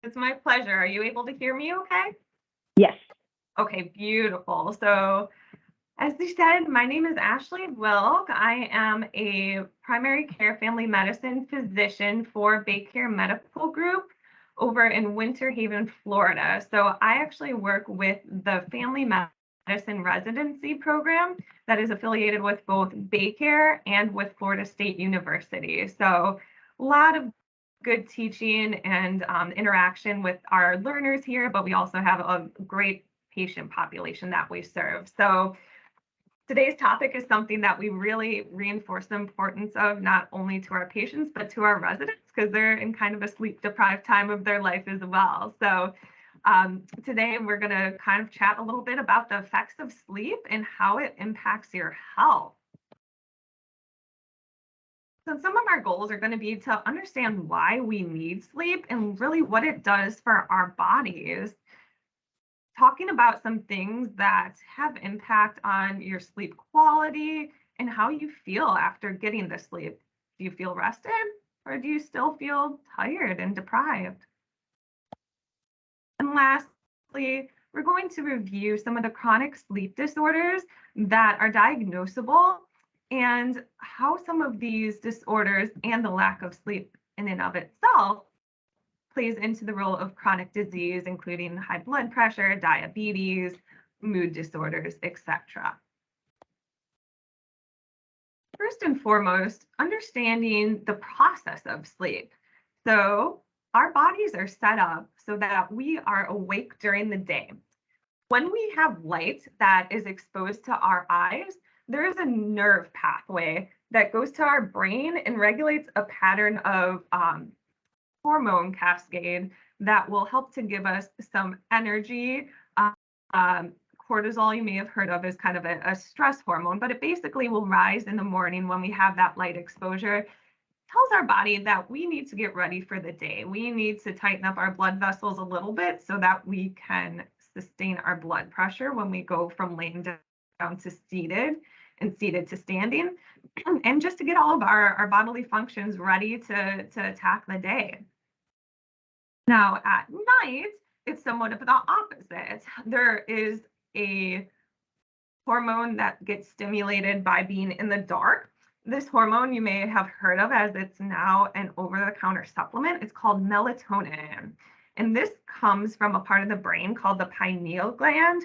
It's my pleasure. Are you able to hear me okay? Yes. Okay, beautiful. So, as you said, my name is Ashley Wilk. I am a primary care family medicine physician for BayCare Medical Group over in Winter Haven, Florida. So, I actually work with the family medicine residency program that is affiliated with both BayCare and with Florida State University. So, a lot of good teaching and interaction with our learners here, but we also have a great patient population that we serve. So today's topic is something that we really reinforce the importance of, not only to our patients, but to our residents, because they're in kind of a sleep deprived time of their life as well. So today we're going to kind of chat a little bit about the effects of sleep and how it impacts your health. So some of our goals are going to be to understand why we need sleep and really what it does for our bodies. Talking about some things that have impact on your sleep quality and how you feel after getting the sleep. Do you feel rested or do you still feel tired and deprived? And lastly, we're going to review some of the chronic sleep disorders that are diagnosable and how some of these disorders and the lack of sleep in and of itself plays into the role of chronic disease, including high blood pressure, diabetes, mood disorders, etc. First and foremost, understanding the process of sleep. So our bodies are set up so that we are awake during the day. When we have light that is exposed to our eyes, there is a nerve pathway that goes to our brain and regulates a pattern of hormone cascade that will help to give us some energy. Cortisol, you may have heard of, is kind of a stress hormone, but it basically will rise in the morning when we have that light exposure. Tells our body that we need to get ready for the day. We need to tighten up our blood vessels a little bit so that we can sustain our blood pressure when we go from laying down to seated and seated to standing, and just to get all of our bodily functions ready to attack the day. Now, at night, it's somewhat of the opposite. There is a hormone that gets stimulated by being in the dark. This hormone you may have heard of, as it's now an over-the-counter supplement. It's called melatonin. And this comes from a part of the brain called the pineal gland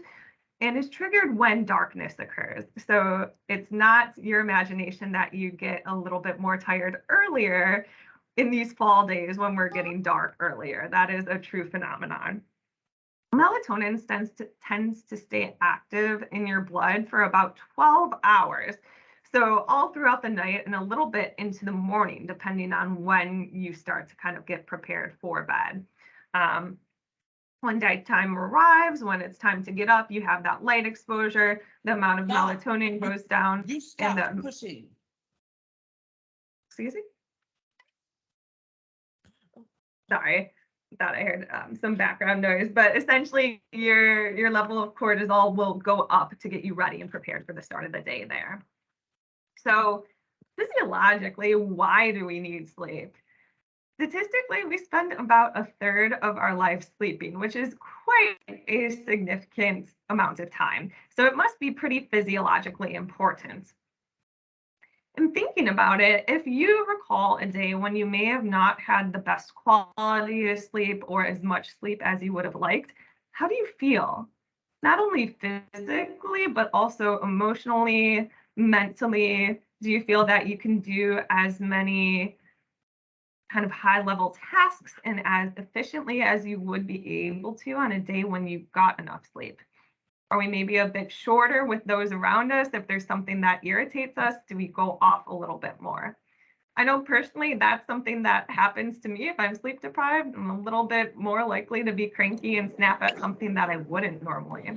and is triggered when darkness occurs. So it's not your imagination that you get a little bit more tired earlier in these fall days when we're getting dark earlier. That is a true phenomenon. Melatonin tends to stay active in your blood for about 12 hours. So all throughout the night and a little bit into the morning, depending on when you start to kind of get prepared for bed. When daytime arrives, when it's time to get up, you have that light exposure, the amount of melatonin goes down. You stop pushing. Excuse me? Sorry, thought I heard some background noise, but essentially your level of cortisol will go up to get you ready and prepared for the start of the day there. So physiologically, why do we need sleep? Statistically, we spend about a third of our life sleeping, which is quite a significant amount of time. So it must be pretty physiologically important. And thinking about it, if you recall a day when you may have not had the best quality of sleep or as much sleep as you would have liked, how do you feel? Not only physically, but also emotionally, mentally. Do you feel that you can do as many kind of high level tasks and as efficiently as you would be able to on a day when you got enough sleep? Are we maybe a bit shorter with those around us? If there's something that irritates us, do we go off a little bit more? I know personally that's something that happens to me. If I'm sleep deprived, I'm a little bit more likely to be cranky and snap at something that I wouldn't normally.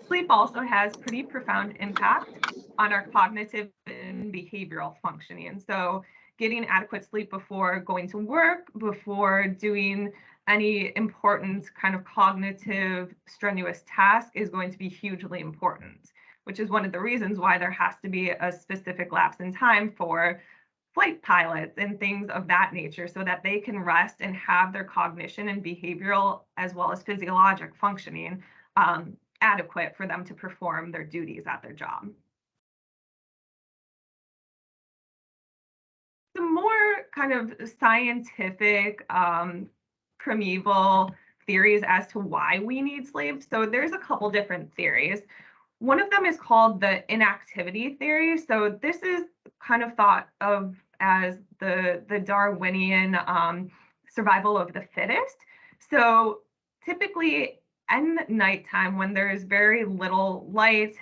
Sleep also has pretty profound impact on our cognitive and behavioral functioning. So getting adequate sleep before going to work, before doing any important kind of cognitive strenuous task is going to be hugely important, which is one of the reasons why there has to be a specific lapse in time for flight pilots and things of that nature so that they can rest and have their cognition and behavioral as well as physiologic functioning adequate for them to perform their duties at their job. The more kind of scientific, primeval theories as to why we need sleep. So there's a couple different theories. One of them is called the inactivity theory. So this is kind of thought of as the Darwinian survival of the fittest. So typically in nighttime, when there is very little light,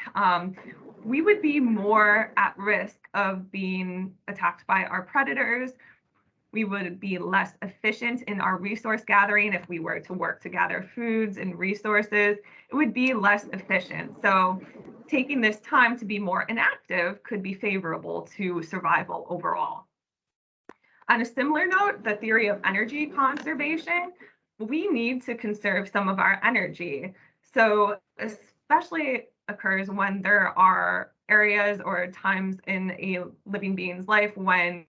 we would be more at risk of being attacked by our predators. We would be less efficient in our resource gathering if we were to work to gather foods and resources. It would be less efficient. So taking this time to be more inactive could be favorable to survival overall. On a similar note, the theory of energy conservation, we need to conserve some of our energy. So especially occurs when there are areas or times in a living being's life when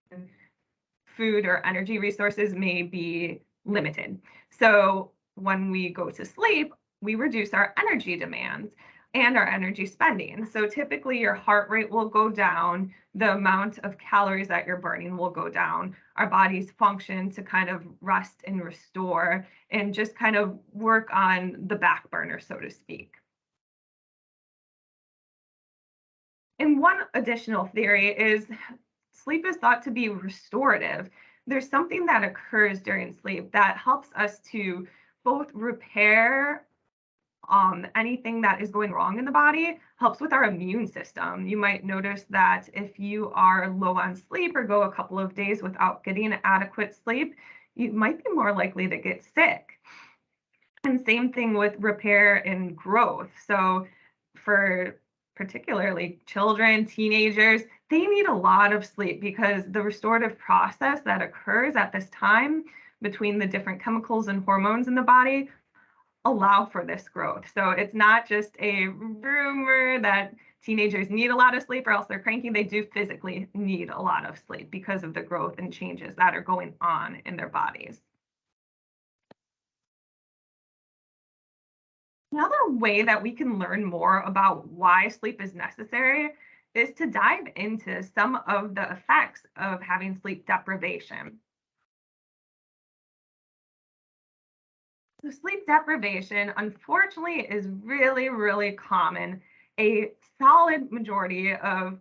food or energy resources may be limited. So when we go to sleep, we reduce our energy demands and our energy spending. So typically your heart rate will go down, the amount of calories that you're burning will go down, our bodies function to kind of rest and restore and just kind of work on the back burner, so to speak. And one additional theory is sleep is thought to be restorative. There's something that occurs during sleep that helps us to both repair anything that is going wrong in the body, helps with our immune system. You might notice that if you are low on sleep or go a couple of days without getting adequate sleep, you might be more likely to get sick. And same thing with repair and growth. So for particularly children, teenagers, they need a lot of sleep because the restorative process that occurs at this time between the different chemicals and hormones in the body allow for this growth. So it's not just a rumor that teenagers need a lot of sleep or else they're cranky. They do physically need a lot of sleep because of the growth and changes that are going on in their bodies. Another way that we can learn more about why sleep is necessary is to dive into some of the effects of having sleep deprivation. So sleep deprivation, unfortunately, is really, really common. A solid majority of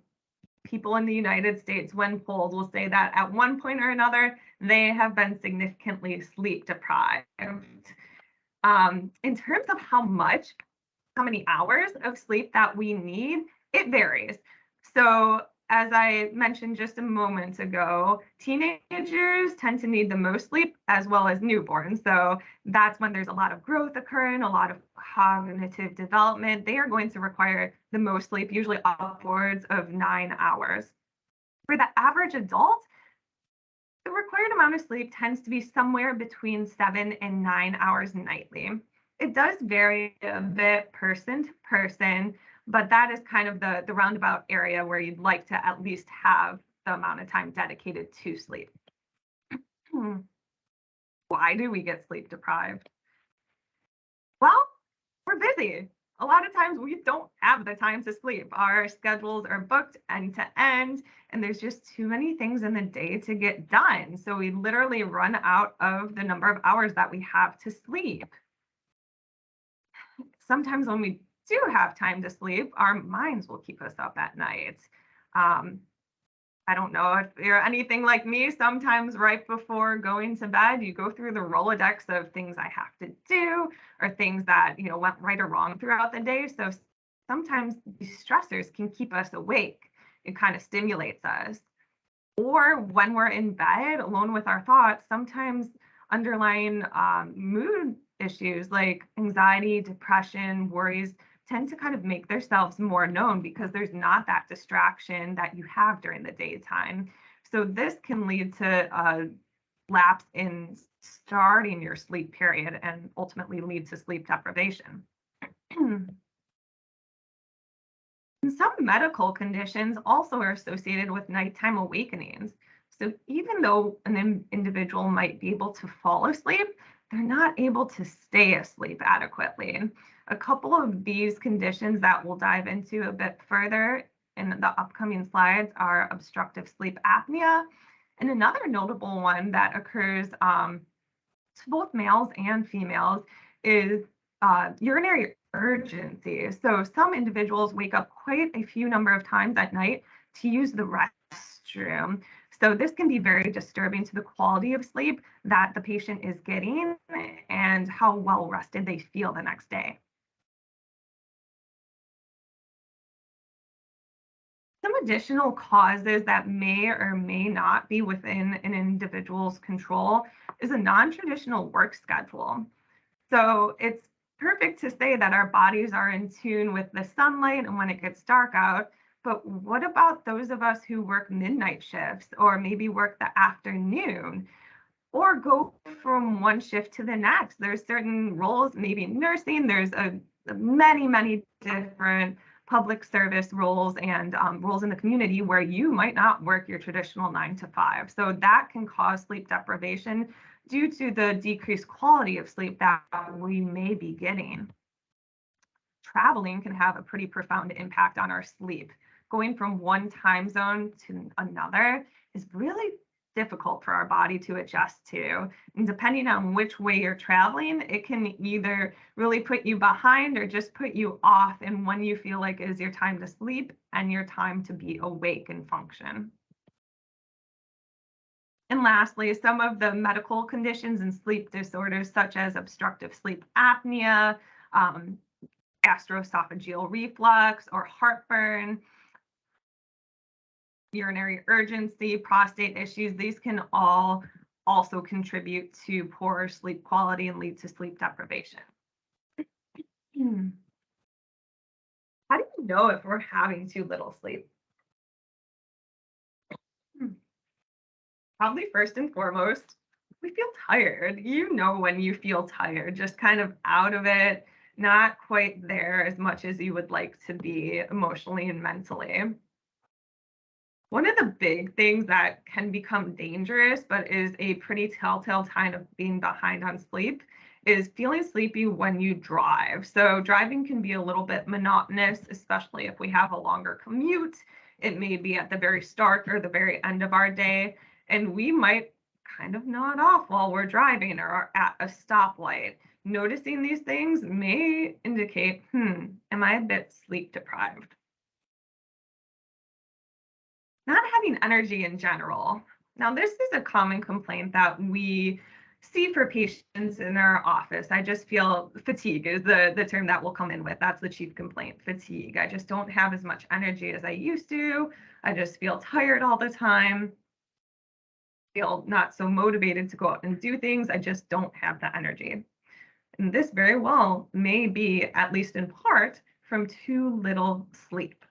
people in the United States, when polled, will say that at one point or another, they have been significantly sleep deprived. In terms of how many hours of sleep that we need, it varies. So as I mentioned just a moment ago, teenagers tend to need the most sleep as well as newborns. So that's when there's a lot of growth occurring, a lot of cognitive development. They are going to require the most sleep, usually upwards of 9 hours. For the average adult, the required amount of sleep tends to be somewhere between 7 and 9 hours nightly. It does vary a bit person to person, but that is kind of the roundabout area where you'd like to at least have the amount of time dedicated to sleep. Why do we get sleep deprived? Well, we're busy. A lot of times we don't have the time to sleep. Our schedules are booked end to end, and there's just too many things in the day to get done. So we literally run out of the number of hours that we have to sleep. Sometimes when we do have time to sleep, our minds will keep us up at night. I don't know if you're anything like me. Sometimes right before going to bed, you go through the Rolodex of things I have to do or things that, went right or wrong throughout the day. So sometimes these stressors can keep us awake. It kind of stimulates us. Or when we're in bed alone with our thoughts, sometimes underlying mood issues like anxiety, depression, worries tend to kind of make themselves more known because there's not that distraction that you have during the daytime. So this can lead to a lapse in starting your sleep period and ultimately lead to sleep deprivation. And some medical conditions also are associated with nighttime awakenings. So even though an individual might be able to fall asleep, they're not able to stay asleep adequately. A couple of these conditions that we'll dive into a bit further in the upcoming slides are obstructive sleep apnea. And another notable one that occurs to both males and females is urinary urgency. So some individuals wake up quite a few number of times at night to use the restroom. So this can be very disturbing to the quality of sleep that the patient is getting and how well rested they feel the next day. Some additional causes that may or may not be within an individual's control is a non-traditional work schedule. So it's perfect to say that our bodies are in tune with the sunlight and when it gets dark out. But what about those of us who work midnight shifts or maybe work the afternoon or go from one shift to the next? There's certain roles, maybe nursing, there's many different public service roles and roles in the community where you might not work your traditional 9 to 5. So that can cause sleep deprivation due to the decreased quality of sleep that we may be getting. Traveling can have a pretty profound impact on our sleep. Going from one time zone to another is really difficult for our body to adjust to. And depending on which way you're traveling, it can either really put you behind or just put you off in when you feel like is your time to sleep and your time to be awake and function. And lastly, some of the medical conditions and sleep disorders, such as obstructive sleep apnea, gastroesophageal reflux, or heartburn, urinary urgency, prostate issues, these can all also contribute to poor sleep quality and lead to sleep deprivation. How do you know if we're having too little sleep? Probably first and foremost, we feel tired. You know when you feel tired, just kind of out of it, not quite there as much as you would like to be emotionally and mentally. One of the big things that can become dangerous, but is a pretty telltale sign of being behind on sleep, is feeling sleepy when you drive. So driving can be a little bit monotonous, especially if we have a longer commute. It may be at the very start or the very end of our day, and we might kind of nod off while we're driving or are at a stoplight. Noticing these things may indicate, am I a bit sleep deprived? Not having energy in general. Now, this is a common complaint that we see for patients in our office. I just feel fatigue is the term that will come in with. That's the chief complaint, fatigue. I just don't have as much energy as I used to. I just feel tired all the time. Feel not so motivated to go out and do things. I just don't have the energy. And this very well may be, at least in part, from too little sleep.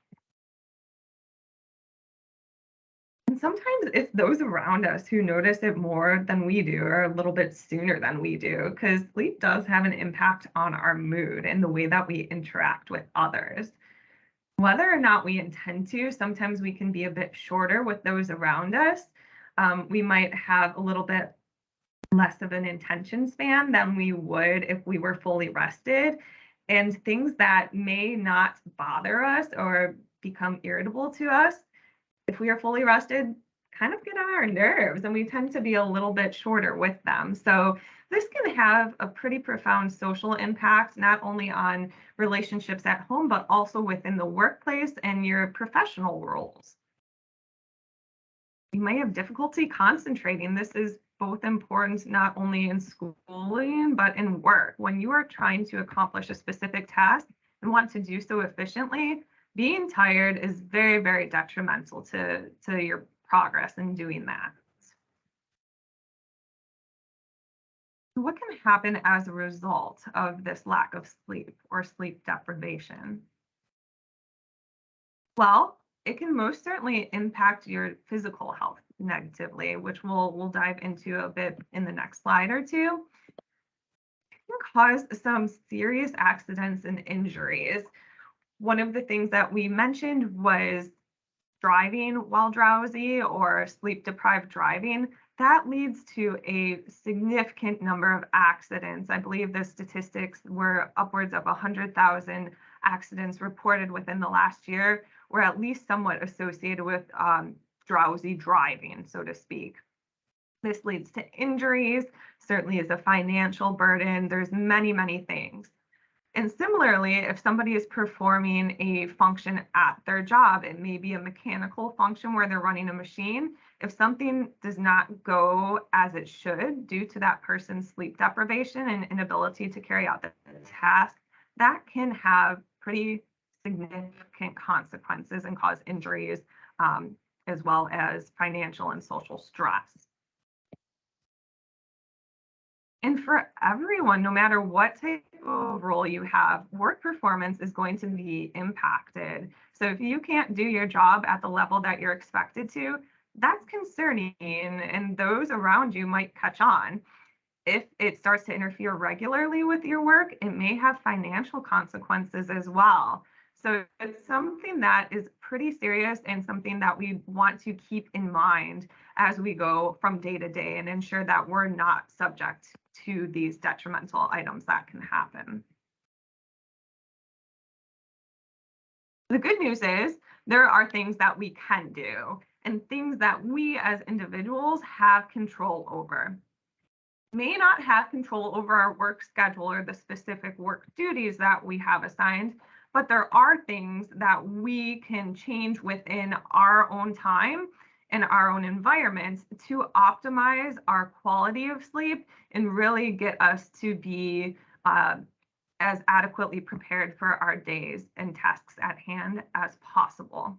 And sometimes it's those around us who notice it more than we do, or a little bit sooner than we do, because sleep does have an impact on our mood and the way that we interact with others. Whether or not we intend to, sometimes we can be a bit shorter with those around us. We might have a little bit less of an attention span than we would if we were fully rested. And things that may not bother us or become irritable to us, if we are fully rested, kind of get on our nerves, and we tend to be a little bit shorter with them. So this can have a pretty profound social impact, not only on relationships at home, but also within the workplace and your professional roles. You may have difficulty concentrating. This is both important not only in schooling, but in work. When you are trying to accomplish a specific task and want to do so efficiently, being tired is very detrimental to your progress in doing that. What can happen as a result of this lack of sleep or sleep deprivation? Well, it can most certainly impact your physical health negatively, which we'll dive into a bit in the next slide or two. It can cause some serious accidents and injuries. One of the things that we mentioned was driving while drowsy or sleep deprived driving, that leads to a significant number of accidents. I believe the statistics were upwards of 100,000 accidents reported within the last year, were at least somewhat associated with drowsy driving, so to speak. This leads to injuries, certainly is a financial burden. There's many, many things. And similarly, if somebody is performing a function at their job, it may be a mechanical function where they're running a machine. If something does not go as it should due to that person's sleep deprivation and inability to carry out the task, that can have pretty significant consequences and cause injuries, as well as financial and social stress. And for everyone, no matter what type of role you have, work performance is going to be impacted. So if you can't do your job at the level that you're expected to, that's concerning, and those around you might catch on. If it starts to interfere regularly with your work, it may have financial consequences as well. So it's something that is pretty serious and something that we want to keep in mind as we go from day to day and ensure that we're not subject to these detrimental items that can happen. The good news is there are things that we can do and things that we as individuals have control over. May not have control over our work schedule or the specific work duties that we have assigned, but there are things that we can change within our own time and our own environment to optimize our quality of sleep and really get us to be as adequately prepared for our days and tasks at hand as possible.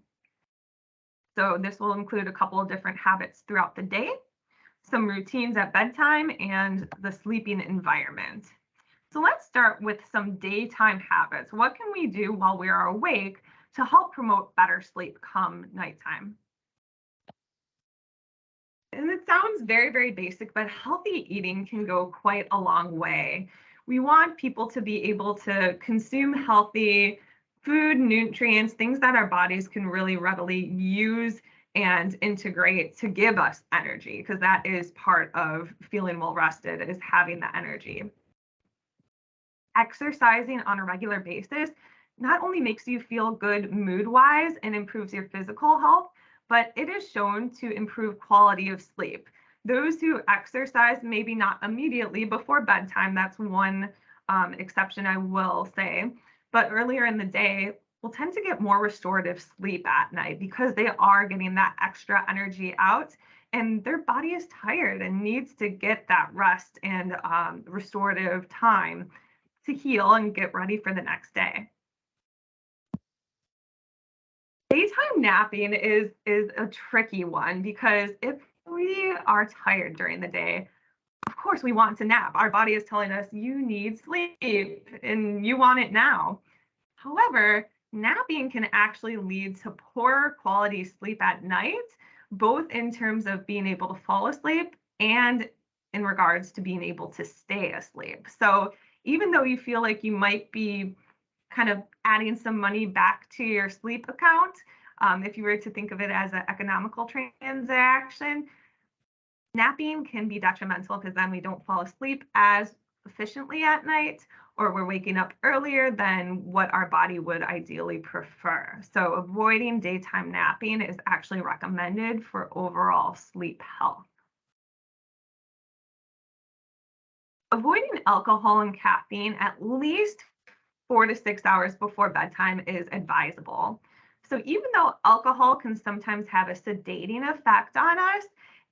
So this will include a couple of different habits throughout the day, some routines at bedtime, and the sleeping environment. So let's start with some daytime habits. What can we do while we are awake to help promote better sleep come nighttime? And it sounds very, very basic, but healthy eating can go quite a long way. We want people to be able to consume healthy food, nutrients, things that our bodies can really readily use and integrate to give us energy, because that is part of feeling well rested, is having the energy. Exercising on a regular basis not only makes you feel good mood wise and improves your physical health, but it is shown to improve quality of sleep. Those who exercise, maybe not immediately before bedtime, that's one exception I will say, but earlier in the day, will tend to get more restorative sleep at night because they are getting that extra energy out and their body is tired and needs to get that rest and restorative time to heal and get ready for the next day. Daytime napping is a tricky one because if we are tired during the day, of course we want to nap. Our body is telling us you need sleep and you want it now. However, napping can actually lead to poor quality sleep at night, both in terms of being able to fall asleep and in regards to being able to stay asleep. So even though you feel like you might be kind of adding some money back to your sleep account, if you were to think of it as an economical transaction, napping can be detrimental because then we don't fall asleep as efficiently at night, or we're waking up earlier than what our body would ideally prefer. So avoiding daytime napping is actually recommended for overall sleep health. Avoiding alcohol and caffeine at least 4 to 6 hours before bedtime is advisable. So even though alcohol can sometimes have a sedating effect on us,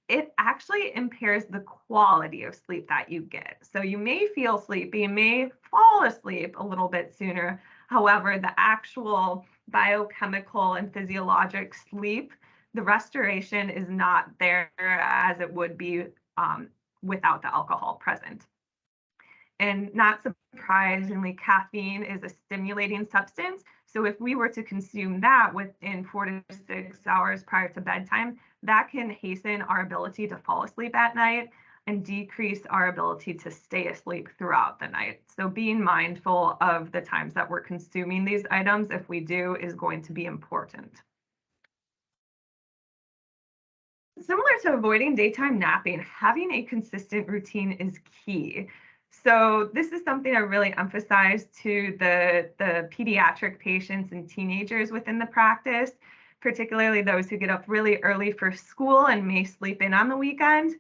it actually impairs the quality of sleep that you get. So you may feel sleepy, you may fall asleep a little bit sooner. However, the actual biochemical and physiologic sleep, the restoration is not there as it would be without the alcohol present. And not surprisingly, caffeine is a stimulating substance. So if we were to consume that within 4 to 6 hours prior to bedtime, that can hasten our ability to fall asleep at night and decrease our ability to stay asleep throughout the night. So being mindful of the times that we're consuming these items, if we do, is going to be important. Similar to avoiding daytime napping, having a consistent routine is key. So this is something I really emphasize to the pediatric patients and teenagers within the practice, particularly those who get up really early for school and may sleep in on the weekend.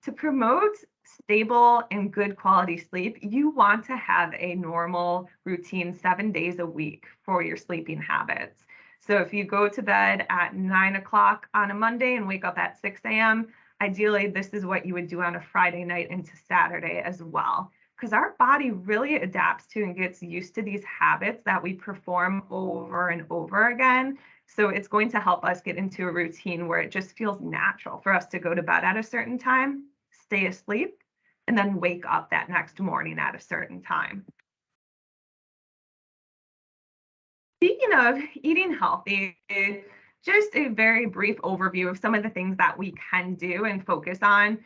To promote stable and good quality sleep, you want to have a normal routine 7 days a week for your sleeping habits. So if you go to bed at 9 o'clock on a Monday and wake up at 6 a.m., ideally this is what you would do on a Friday night into Saturday as well. Because our body really adapts to and gets used to these habits that we perform over and over again. So it's going to help us get into a routine where it just feels natural for us to go to bed at a certain time, stay asleep, and then wake up that next morning at a certain time. Speaking of eating healthy, just a very brief overview of some of the things that we can do and focus on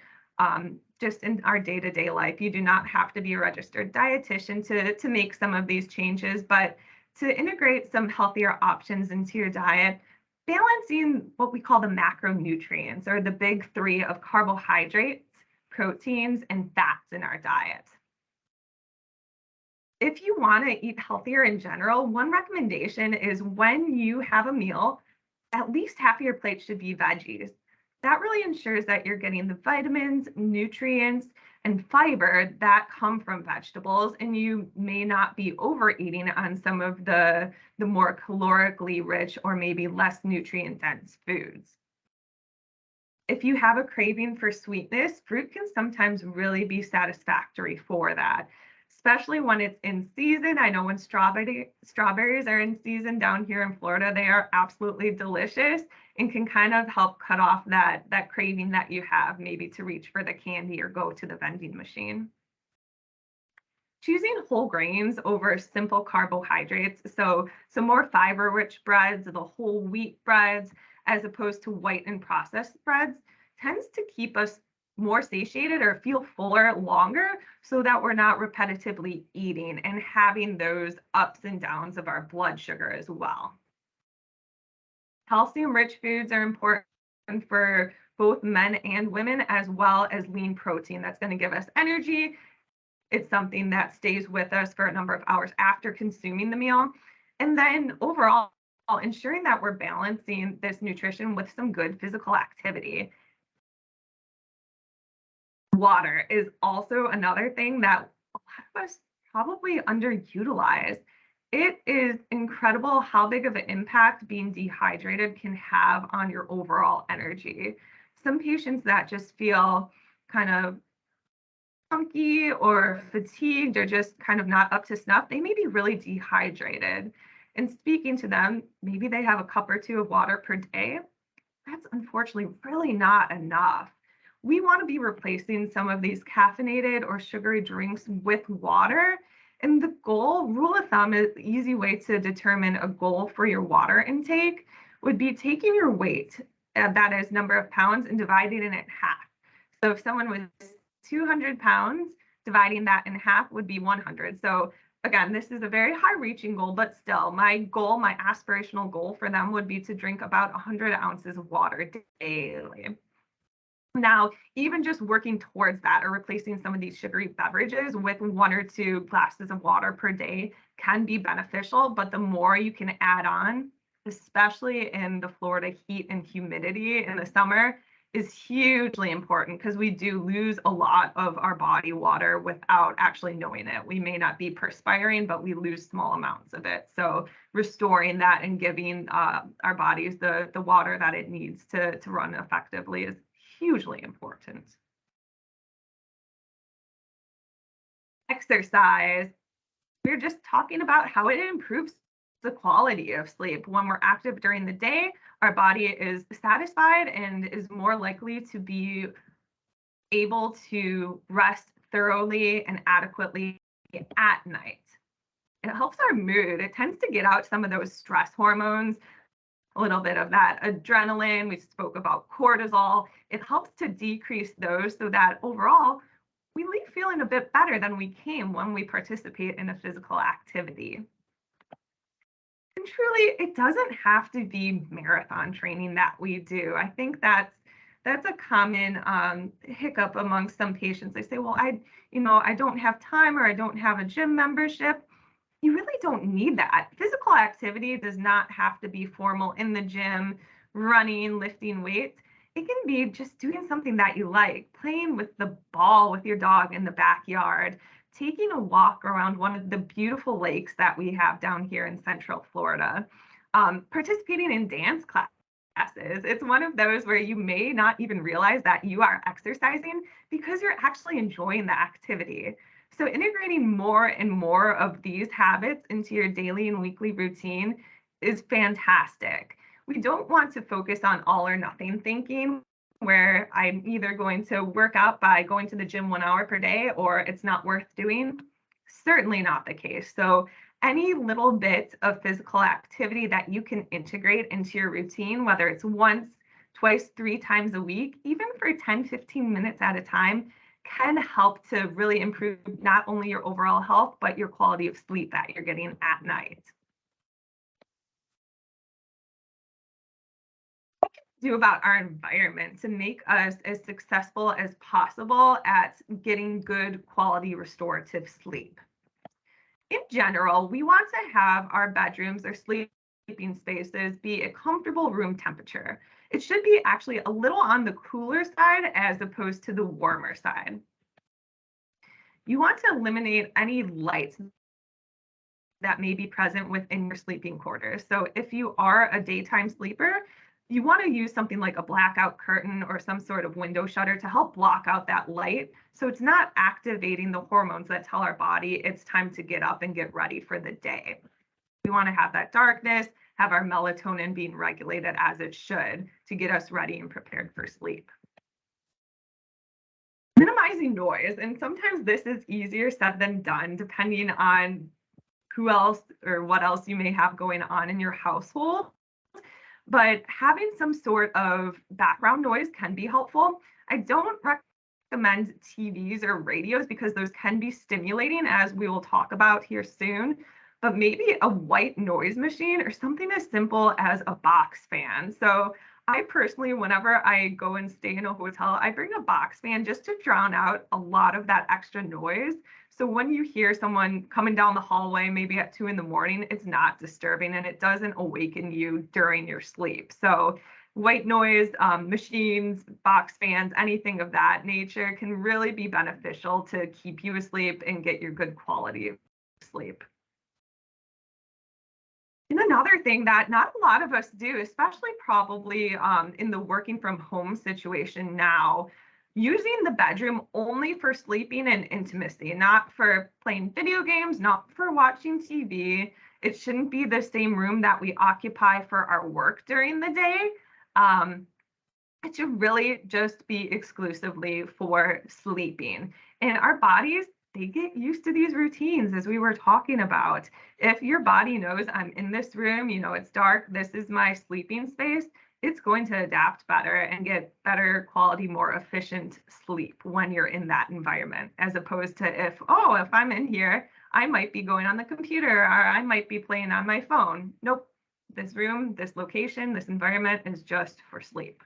just in our day-to-day life. You do not have to be a registered dietitian to make some of these changes, but to integrate some healthier options into your diet, balancing what we call the macronutrients, or the big three of carbohydrates, proteins, and fats in our diet. If you want to eat healthier in general, one recommendation is when you have a meal, at least half of your plate should be veggies. That really ensures that you're getting the vitamins, nutrients, and fiber that come from vegetables, and you may not be overeating on some of the more calorically rich or maybe less nutrient dense foods. If you have a craving for sweetness, fruit can sometimes really be satisfactory for that, especially when it's in season. I know when strawberries are in season down here in Florida, they are absolutely delicious and can kind of help cut off that craving that you have, maybe to reach for the candy or go to the vending machine. Choosing whole grains over simple carbohydrates, so some more fiber-rich breads, the whole wheat breads, as opposed to white and processed breads, tends to keep us more satiated or feel fuller longer, so that we're not repetitively eating and having those ups and downs of our blood sugar as well. Calcium-rich foods are important for both men and women, as well as lean protein. That's going to give us energy. It's something that stays with us for a number of hours after consuming the meal. And then overall, ensuring that we're balancing this nutrition with some good physical activity. Water is also another thing that a lot of us probably underutilize. It is incredible how big of an impact being dehydrated can have on your overall energy. Some patients that just feel kind of funky or fatigued or just kind of not up to snuff, they may be really dehydrated. And speaking to them, maybe they have a cup or two of water per day. That's unfortunately really not enough. We want to be replacing some of these caffeinated or sugary drinks with water. And the rule of thumb, is the easy way to determine a goal for your water intake would be taking your weight, that is number of pounds, and dividing it in half. So if someone was 200 pounds, dividing that in half would be 100. So again, this is a very high reaching goal, but still my goal, my aspirational goal for them would be to drink about 100 ounces of water daily. Now, even just working towards that or replacing some of these sugary beverages with 1 or 2 glasses of water per day can be beneficial, but the more you can add on, especially in the Florida heat and humidity in the summer, is hugely important, because we do lose a lot of our body water without actually knowing it. We may not be perspiring, but we lose small amounts of it. So restoring that and giving our bodies the water that it needs to run effectively is hugely important. Exercise. We're just talking about how it improves the quality of sleep. When we're active during the day, our body is satisfied and is more likely to be able to rest thoroughly and adequately at night. It helps our mood. It tends to get out some of those stress hormones, a little bit of that adrenaline. We spoke about cortisol. It helps to decrease those so that overall we leave feeling a bit better than we came when we participate in a physical activity. And truly, it doesn't have to be marathon training that we do. I think that's That's a common hiccup among some patients. They say, well, I don't have time, or I don't have a gym membership. You really don't need that. Physical activity does not have to be formal in the gym, running, lifting weights. It can be just doing something that you like, playing with the ball with your dog in the backyard, taking a walk around one of the beautiful lakes that we have down here in Central Florida, participating in dance classes. It's one of those where you may not even realize that you are exercising because you're actually enjoying the activity. So integrating more and more of these habits into your daily and weekly routine is fantastic. We don't want to focus on all or nothing thinking, where I'm either going to work out by going to the gym 1 hour per day or it's not worth doing. Certainly not the case. So any little bit of physical activity that you can integrate into your routine, whether it's once, twice, 3 times a week, even for 10, 15 minutes at a time, can help to really improve not only your overall health, but your quality of sleep that you're getting at night. What can we do about our environment to make us as successful as possible at getting good quality restorative sleep? In general, we want to have our bedrooms or sleeping spaces be a comfortable room temperature. It should be actually a little on the cooler side as opposed to the warmer side. You want to eliminate any lights that may be present within your sleeping quarters. So if you are a daytime sleeper, you want to use something like a blackout curtain or some sort of window shutter to help block out that light, so it's not activating the hormones that tell our body it's time to get up and get ready for the day. We want to have that darkness, have our melatonin being regulated as it should to get us ready and prepared for sleep. Minimizing noise, and sometimes this is easier said than done depending on who else or what else you may have going on in your household. But having some sort of background noise can be helpful. I don't recommend TVs or radios because those can be stimulating, as we will talk about here soon. But maybe a white noise machine or something as simple as a box fan. So I personally, whenever I go and stay in a hotel, I bring a box fan just to drown out a lot of that extra noise. So when you hear someone coming down the hallway, maybe at 2 a.m, it's not disturbing and it doesn't awaken you during your sleep. So white noise, machines, box fans, anything of that nature can really be beneficial to keep you asleep and get your good quality of sleep. And another thing that not a lot of us do, especially probably in the working from home situation now, using the bedroom only for sleeping and intimacy, not for playing video games, not for watching TV. It shouldn't be the same room that we occupy for our work during the day. It should really just be exclusively for sleeping. And our bodies, they get used to these routines, as we were talking about. If your body knows I'm in this room, it's dark, this is my sleeping space, it's going to adapt better and get better quality, more efficient sleep when you're in that environment, as opposed to if I'm in here, I might be going on the computer or I might be playing on my phone. Nope, this room, this location, this environment is just for sleep.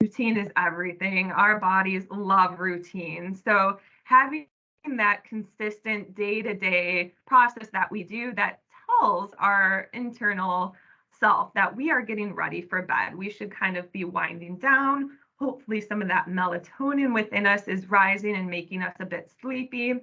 Routine is everything. Our bodies love routine. So having that consistent day-to-day process that we do that tells our internal self that we are getting ready for bed. We should kind of be winding down. Hopefully some of that melatonin within us is rising and making us a bit sleepy.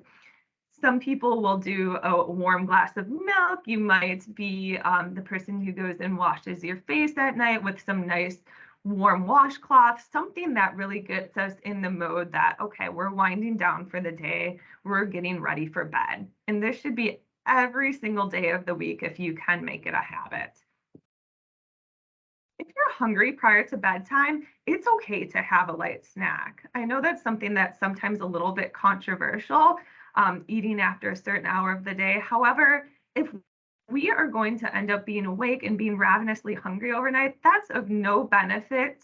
Some people will do a warm glass of milk. You might be the person who goes and washes your face at night with some nice warm washcloth, something that really gets us in the mode that, okay, we're winding down for the day, we're getting ready for bed. And this should be every single day of the week if you can make it a habit. If you're hungry prior to bedtime, it's okay to have a light snack. I know that's something that's sometimes a little bit controversial, eating after a certain hour of the day. However, if we are going to end up being awake and being ravenously hungry overnight, that's of no benefit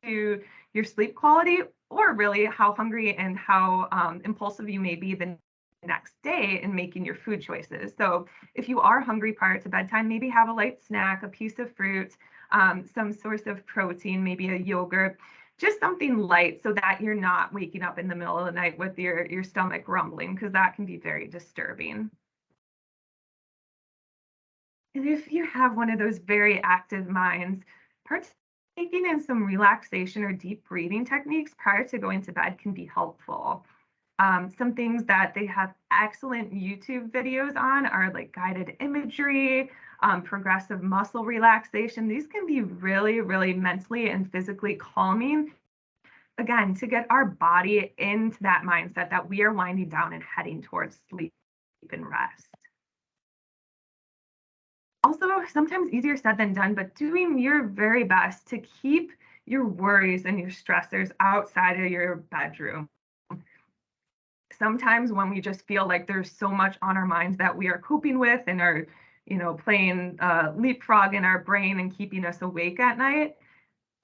to your sleep quality or really how hungry and how impulsive you may be the next day in making your food choices. So if you are hungry prior to bedtime, maybe have a light snack, a piece of fruit, some source of protein, maybe a yogurt, just something light so that you're not waking up in the middle of the night with your stomach rumbling, because that can be very disturbing. And if you have one of those very active minds, partaking in some relaxation or deep breathing techniques prior to going to bed can be helpful. Some things that they have excellent YouTube videos on are like guided imagery, progressive muscle relaxation. These can be really, really mentally and physically calming. Again, to get our body into that mindset that we are winding down and heading towards sleep and rest. Also, sometimes easier said than done, but doing your very best to keep your worries and your stressors outside of your bedroom. Sometimes when we just feel like there's so much on our minds that we are coping with and are, playing leapfrog in our brain and keeping us awake at night,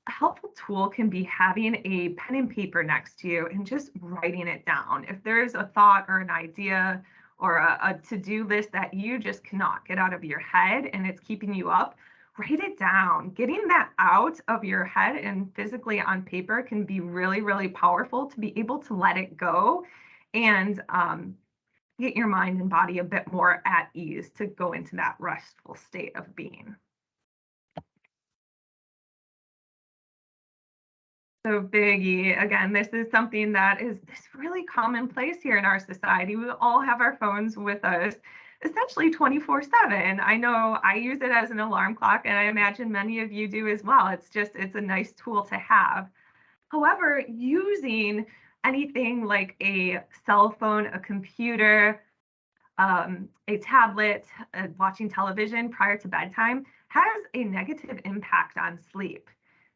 a helpful tool can be having a pen and paper next to you and just writing it down. If there's a thought or an idea or a to-do list that you just cannot get out of your head and it's keeping you up, write it down. Getting that out of your head and physically on paper can be really, really powerful to be able to let it go and get your mind and body a bit more at ease to go into that restful state of being. So biggie, again, this is something that is this really commonplace here in our society. We all have our phones with us essentially 24/7. I know I use it as an alarm clock, and I imagine many of you do as well. It's a nice tool to have. However, using anything like a cell phone, a computer, a tablet, watching television prior to bedtime has a negative impact on sleep.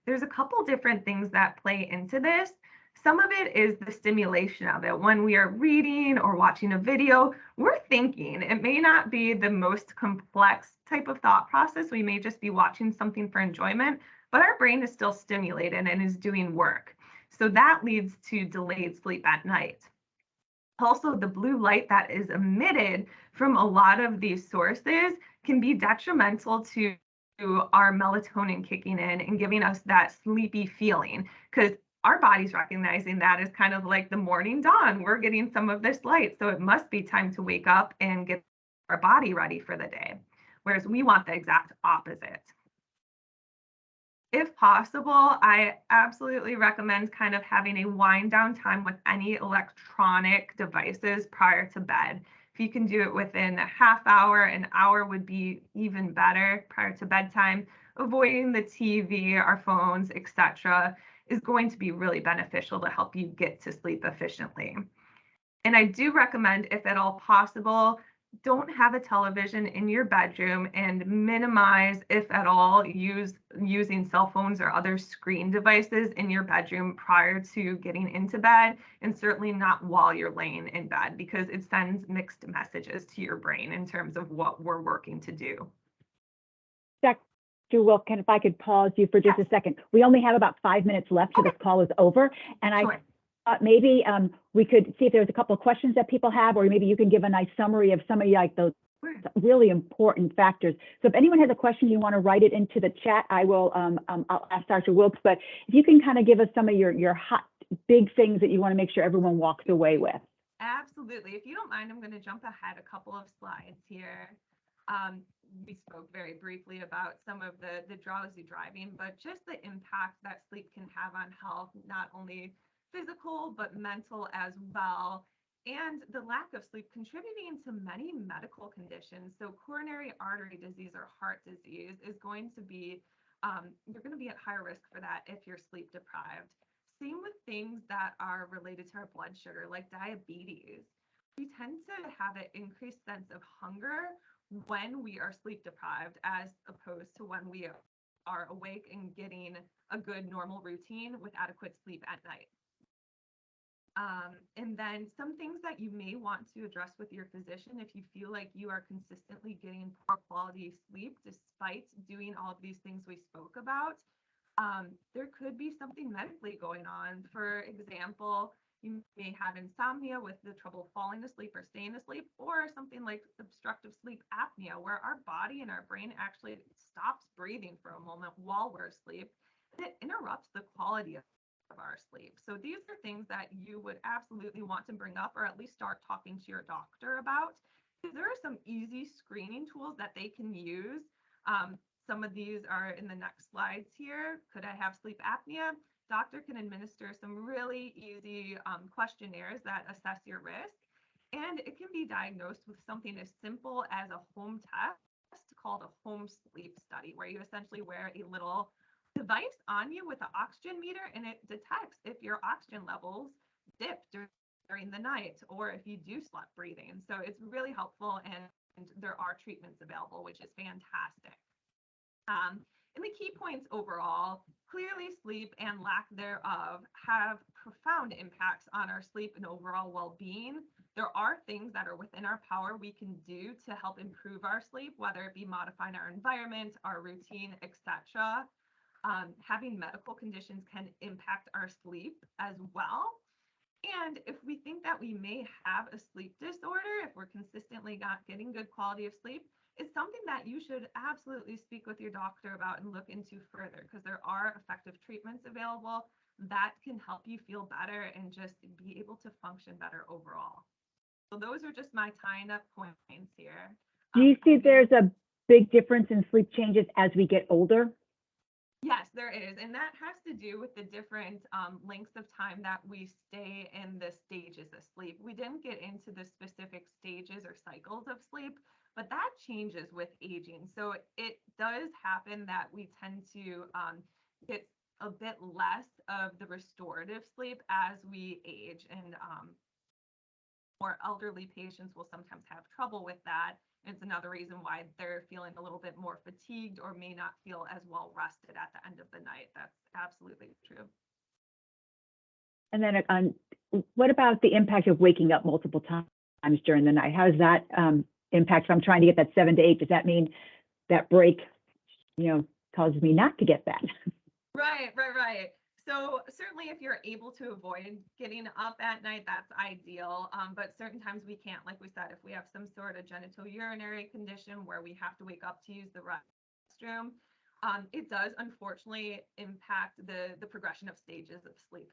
There's a couple different things that play into this. Some of it is the stimulation of it. When we are reading or watching a video, we're thinking. It may not be the most complex type of thought process. We may just be watching something for enjoyment, but our brain is still stimulated and is doing work. So that leads to delayed sleep at night. Also, the blue light that is emitted from a lot of these sources can be detrimental to our melatonin kicking in and giving us that sleepy feeling, because our body's recognizing that as kind of like the morning dawn. We're getting some of this light, so it must be time to wake up and get our body ready for the day. Whereas we want the exact opposite. If possible, I absolutely recommend kind of having a wind down time with any electronic devices prior to bed. If you can do it within a half hour, an hour would be even better prior to bedtime. Avoiding the TV, our phones, etc., is going to be really beneficial to help you get to sleep efficiently. And I do recommend, if at all possible, don't have a television in your bedroom and minimize, if at all, using cell phones or other screen devices in your bedroom prior to getting into bed, and certainly not while you're laying in bed, because it sends mixed messages to your brain in terms of what we're working to do. Dr. Wilkin, if I could pause you for just a second. We only have about 5 minutes left till this call is over, and I thought maybe we could see if there's a couple of questions that people have, or maybe you can give a nice summary of some of like those really important factors. So if anyone has a question, you want to write it into the chat, I will. I'll ask Dr. Wilkes, but if you can kind of give us some of your hot big things that you want to make sure everyone walks away with. Absolutely. If you don't mind, I'm going to jump ahead a couple of slides here. We spoke very briefly about some of the drowsy driving, but just the impact that sleep can have on health, not only physical, but mental as well. And the lack of sleep contributing to many medical conditions. So coronary artery disease or heart disease is going to be, you're going to be at higher risk for that if you're sleep deprived. Same with things that are related to our blood sugar, like diabetes. We tend to have an increased sense of hunger when we are sleep deprived, as opposed to when we are awake and getting a good normal routine with adequate sleep at night. And then some things that you may want to address with your physician if you feel like you are consistently getting poor quality sleep despite doing all of these things we spoke about. there could be something medically going on. For example, you may have insomnia with the trouble falling asleep or staying asleep, or something like obstructive sleep apnea, where our body and our brain actually stops breathing for a moment while we're asleep, and it interrupts the quality of our sleep. So these are things that you would absolutely want to bring up, or at least start talking to your doctor about. There are some easy screening tools that they can use. Some of these are in the next slides here. Could I have sleep apnea? Doctor can administer some really easy questionnaires that assess your risk. And it can be diagnosed with something as simple as a home test called a home sleep study, where you essentially wear a little device on you with an oxygen meter, and it detects if your oxygen levels dip during the night, or if you do stop breathing. So it's really helpful, and there are treatments available, which is fantastic. And the key points overall: clearly sleep and lack thereof have profound impacts on our sleep and overall well-being. There are things that are within our power we can do to help improve our sleep, whether it be modifying our environment, our routine, etc. Having medical conditions can impact our sleep as well. And if we think that we may have a sleep disorder, if we're consistently not getting good quality of sleep, it's something that you should absolutely speak with your doctor about and look into further, because there are effective treatments available that can help you feel better and just be able to function better overall. So those are just my tying up points here. Do you see there's a big difference in sleep changes as we get older? Yes, there is. And that has to do with the different lengths of time that we stay in the stages of sleep. We didn't get into the specific stages or cycles of sleep, but that changes with aging. So it does happen that we tend to get a bit less of the restorative sleep as we age. And more elderly patients will sometimes have trouble with that. It's another reason why they're feeling a little bit more fatigued or may not feel as well rested at the end of the night. That's absolutely true. And then what about the impact of waking up multiple times during the night? How does that impact? If I'm trying to get that 7 to 8, does that mean that break, causes me not to get that? Right. So certainly if you're able to avoid getting up at night, that's ideal. But certain times we can't, like we said, if we have some sort of genitourinary condition where we have to wake up to use the restroom, it does unfortunately impact the progression of stages of sleep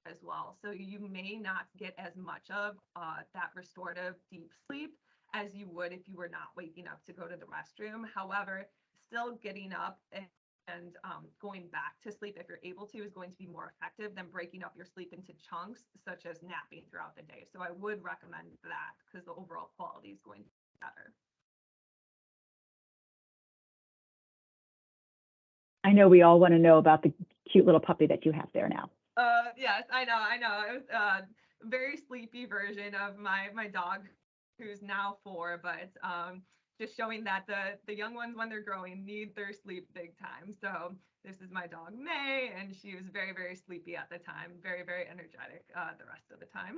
as well. So you may not get as much of that restorative deep sleep as you would if you were not waking up to go to the restroom. However, still getting up and going back to sleep, if you're able to, is going to be more effective than breaking up your sleep into chunks, such as napping throughout the day. So I would recommend that, because the overall quality is going to be better. I know we all want to know about the cute little puppy that you have there now. Yes, I know. It was a very sleepy version of my dog, who's now 4, but just showing that the young ones, when they're growing, need their sleep big time. So this is my dog May, and she was very, very sleepy at the time, very, very energetic the rest of the time.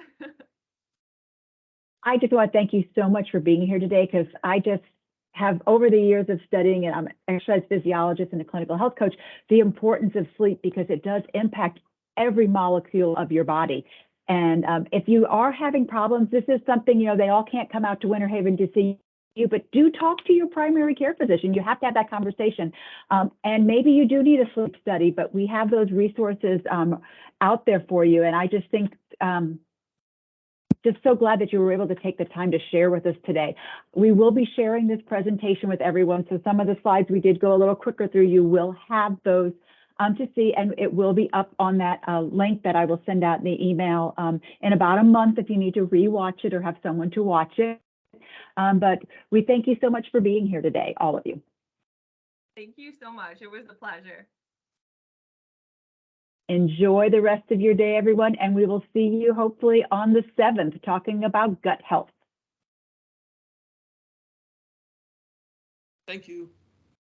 I just want to thank you so much for being here today, because I just have, over the years of studying, and I'm an exercise physiologist and a clinical health coach, the importance of sleep, because it does impact every molecule of your body. And if you are having problems, this is something, they all can't come out to Winter Haven to see you, but do talk to your primary care physician. You have to have that conversation. And maybe you do need a sleep study, but we have those resources out there for you. And I just think, just so glad that you were able to take the time to share with us today. We will be sharing this presentation with everyone. So some of the slides we did go a little quicker through. You will have those to see, and it will be up on that link that I will send out in the email in about a month if you need to rewatch it or have someone to watch it. But we thank you so much for being here today, all of you. Thank you so much. It was a pleasure. Enjoy the rest of your day, everyone, and we will see you hopefully on the 7th talking about gut health. Thank you.